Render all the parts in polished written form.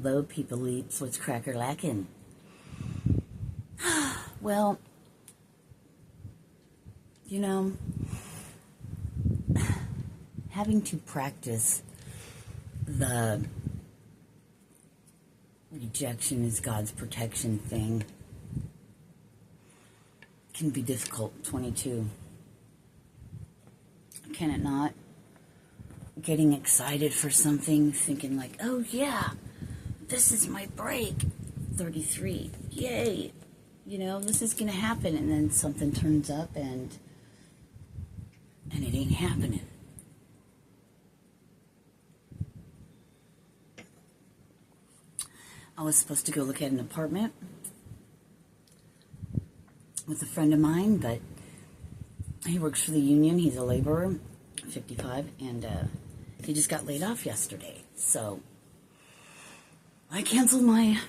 Hello, people leaps. What's cracker lacking? Well, you know, having to practice the rejection is God's protection thing can be difficult. 22. Can it not? Getting excited for something, thinking like, oh yeah, this is my break. 33. Yay. You know, this is going to happen. And then something turns up and it ain't happening. I was supposed to go look at an apartment with a friend of mine, but he works for the union. He's a laborer, 55, and he just got laid off yesterday. So I canceled my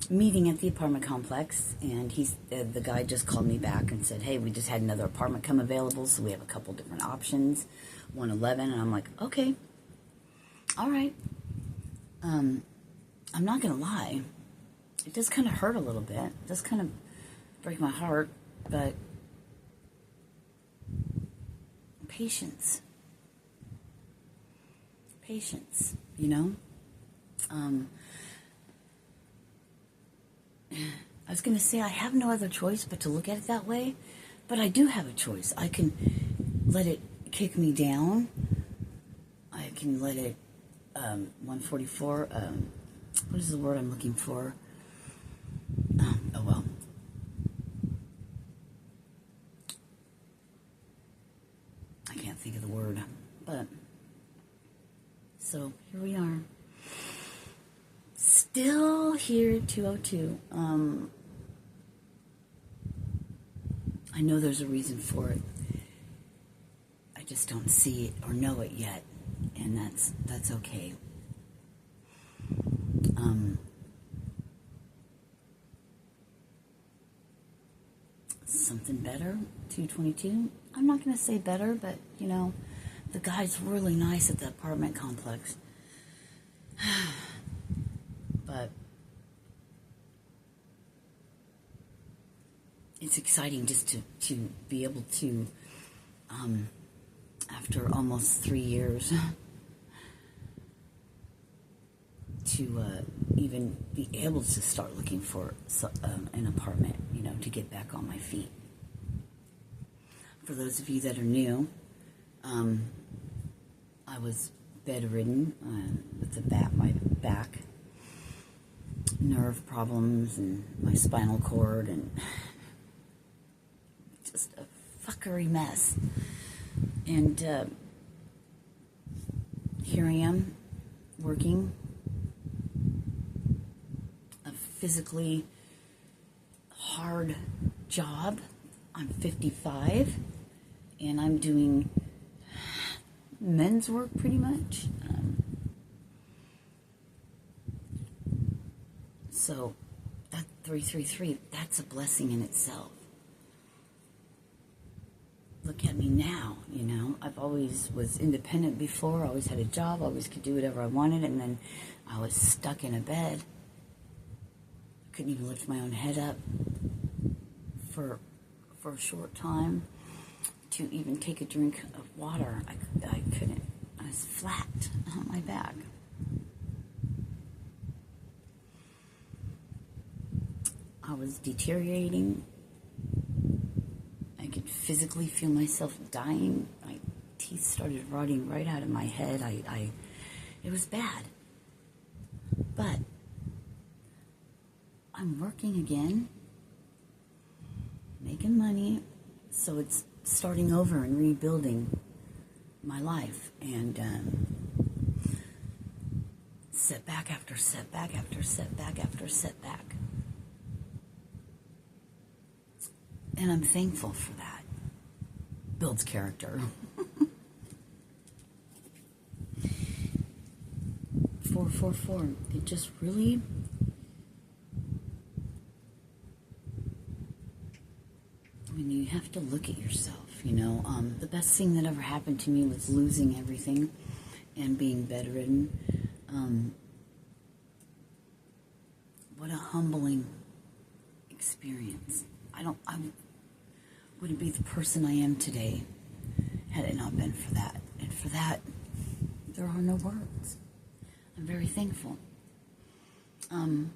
meeting at the apartment complex, and the guy just called me back and said, hey, we just had another apartment come available, so we have a couple different options, 111, and I'm like, okay, all right. I'm not going to lie. It does kind of hurt a little bit. It does kind of break my heart, but patience. Patience, you know? I was going to say I have no other choice but to look at it that way, but I do have a choice. I can let it kick me down. I can let it, 144, what is the word I'm looking for? Oh well. I can't think of the word, but so here we are. Still here at 202. I know there's a reason for it. I just don't see it or know it yet, and that's okay. Something better, 222. I'm not going to say better, but, you know, the guy's really nice at the apartment complex. But it's exciting just to be able to, after almost 3 years, to even be able to start looking for an apartment, you know, to get back on my feet. For those of you that are new, I was bedridden with my back, nerve problems, and my spinal cord, and just a fuckery mess. And here I am, working a physically hard job. I'm 55, and I'm doing men's work pretty much. So that 333, that's a blessing in itself. Look at me now, you know. I've always was independent before. I always had a job. I always could do whatever I wanted, and then I was stuck in a bed. Couldn't even lift my own head up for a short time to even take a drink of water. I couldn't. I was flat on my back. I was deteriorating. I could physically feel myself dying. My teeth started rotting right out of my head. It was bad. But I'm working again, making money, so it's starting over and rebuilding my life. And setback after setback after setback after setback. And I'm thankful for that. Builds character. 444. It just really... I mean, you have to look at yourself, you know. The best thing that ever happened to me was losing everything and being bedridden. humbling experience. I wouldn't be the person I am today had it not been for that. And for that, there are no words. I'm very thankful. Man,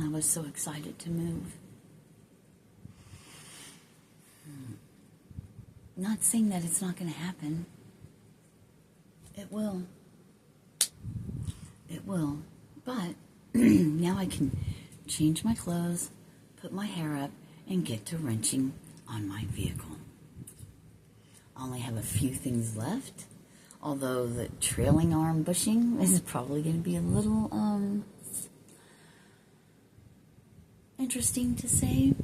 I was so excited to move. Not saying that it's not going to happen. It will. It will. But now I can change my clothes, put my hair up, and get to wrenching on my vehicle. I only have a few things left, although the trailing arm bushing is probably going to be a little interesting to say.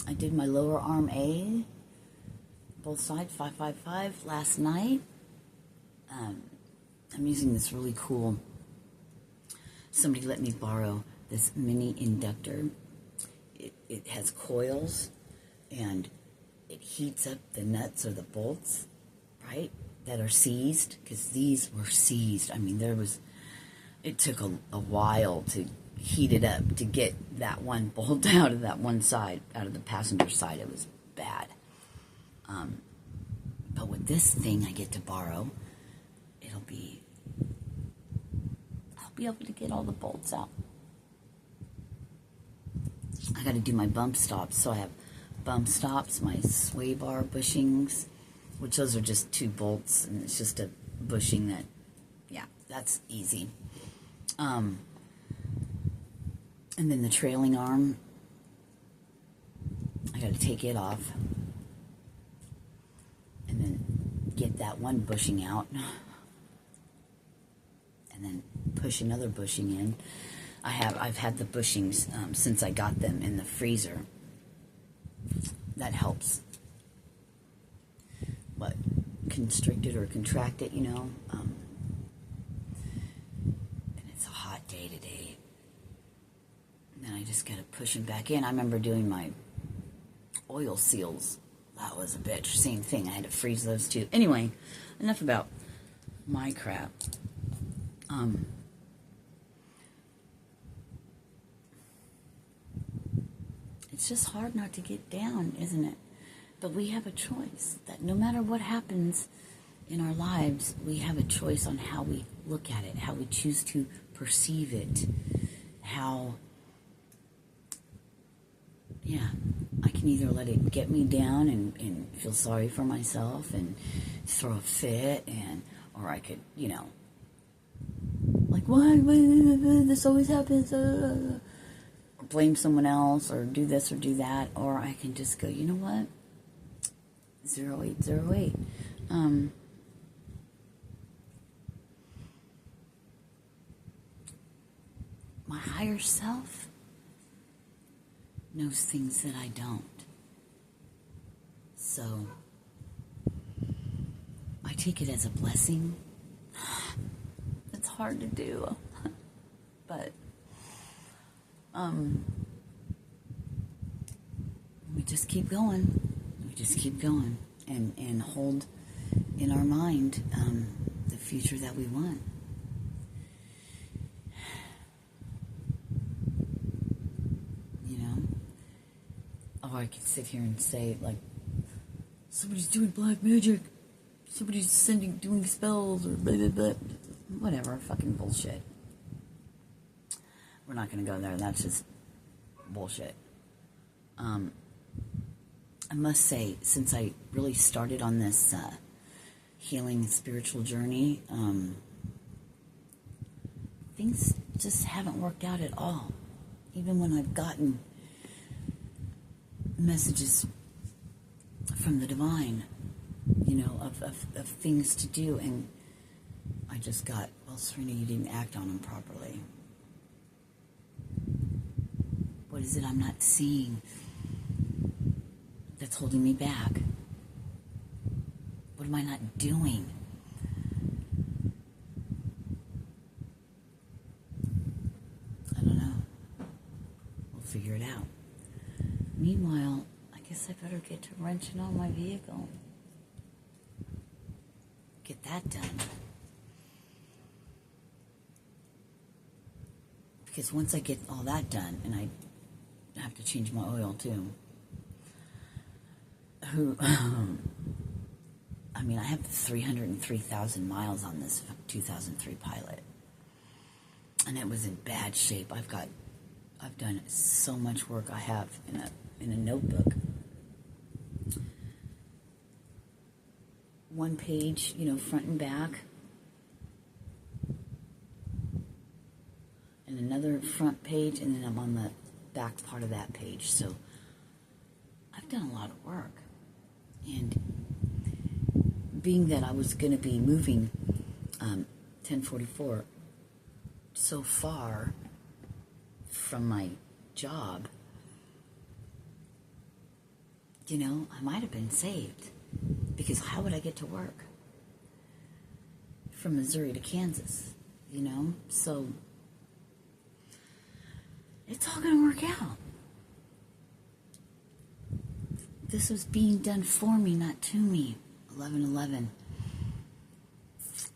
I did my lower arm A, both sides, 555, last night. I'm using this really cool, somebody let me borrow this mini inductor. It has coils, and it heats up the nuts or the bolts, right, that are seized, because these were seized. I mean, it took a while to heat it up to get that one bolt out of that one side, out of the passenger side. It was bad. But with this thing I get to borrow, I'll be able to get all the bolts out. I got to do my bump stops, so I have bump stops, my sway bar bushings, which those are just 2 bolts, and it's just a bushing that, yeah, that's easy. And then the trailing arm, I got to take it off, and then get that one bushing out, and then push another bushing in. I've had the bushings since I got them in the freezer. That helps. What, constrict it or contract it, you know? And it's a hot day today. And then I just gotta push them back in. I remember doing my oil seals. That was a bitch. Same thing. I had to freeze those too. Anyway, enough about my crap. It's just hard not to get down, isn't it? But we have a choice that no matter what happens in our lives, we have a choice on how we look at it, how we choose to perceive it, how, yeah, I can either let it get me down and feel sorry for myself and throw a fit, or I could, you know, like, why this always happens, or blame someone else, or do this or do that, or I can just go, you know what, 0808, my higher self knows things that I don't. So I take it as a blessing. It's hard to do, but we just keep going. We just keep going and hold in our mind the future that we want. You know? Or I could sit here and say, like, somebody's doing black magic, somebody's doing spells, or blah, blah, blah. Whatever, fucking bullshit. We're not going to go there. That's just bullshit. I must say, since I really started on this healing spiritual journey, things just haven't worked out at all. Even when I've gotten messages from the divine, you know, of things to do, and I just got, well, Serena, you didn't act on them properly. What is it I'm not seeing that's holding me back? What am I not doing? I don't know. We'll figure it out. Meanwhile, I guess I better get to wrenching on my vehicle. Get that done. Because once I get all that done, and I have to change my oil too. I mean, I have 303,000 miles on this 2003 Pilot. And it was in bad shape. I've done so much work. I have in a notebook. One page, front and back. And another front page, and then I'm on the back part of that page. So I've done a lot of work. And being that I was going to be moving 1044 so far from my job, I might have been saved. Because how would I get to work? From Missouri to Kansas, So it's all going to work out. This was being done for me, not to me. 11/11.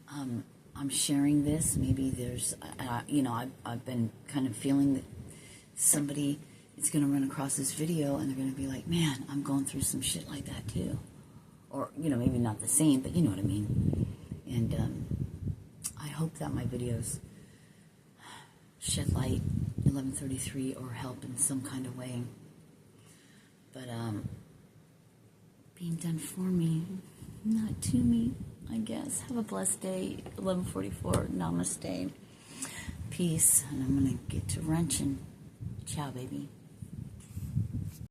I'm sharing this. Maybe there's, I've been kind of feeling that somebody is going to run across this video and they're going to be like, man, I'm going through some shit like that too. Or, maybe not the same, but you know what I mean. And I hope that my videos shed light, 1133, or help in some kind of way. But being done for me, not to me, I guess. Have a blessed day. 1144. Namaste. Peace. And I'm going to get to wrenching. Ciao, baby.